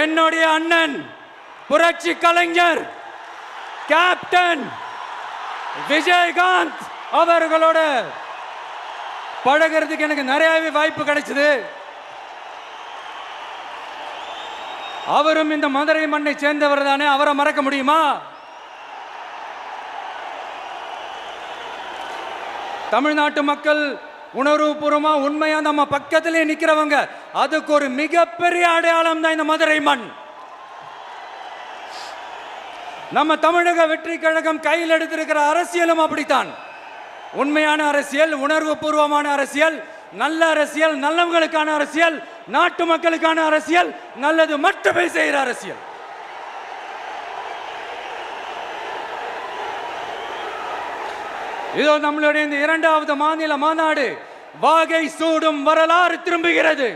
என்னுடைய அண்ணன் புரட்சி கலைஞர் கேப்டன் விஜயகாந்த் அவர்களோட பழகிறதுக்கு எனக்கு நிறையவே வாய்ப்பு கிடைச்சது. அவரும் இந்த மதுரை மண்ணை சேர்ந்தவர் தானே, அவரை மறக்க முடியுமா? தமிழ்நாட்டு மக்கள் உணர்வுபூர்வமா உண்மையா நம்ம பக்கத்திலே நிக்கிறவங்க, அதுக்கு ஒரு மிகப்பெரிய அடையாளம் தான் இந்த மதுரை மண். நம்ம தமிழக வெற்றி கழகம் கையில் எடுத்திருக்கிற அரசியலும் அப்படித்தான். உண்மையான அரசியல், உணர்வு பூர்வமான அரசியல், நல்ல அரசியல், நல்லவங்களுக்கான அரசியல், நாட்டு மக்களுக்கான அரசியல், நல்லது மட்டுமே செய்கிற அரசியல். இதோ நம்மளுடைய இந்த 2வது மாநில மாநாடு வாகை சூடும் வரலாறு திரும்புகிறது.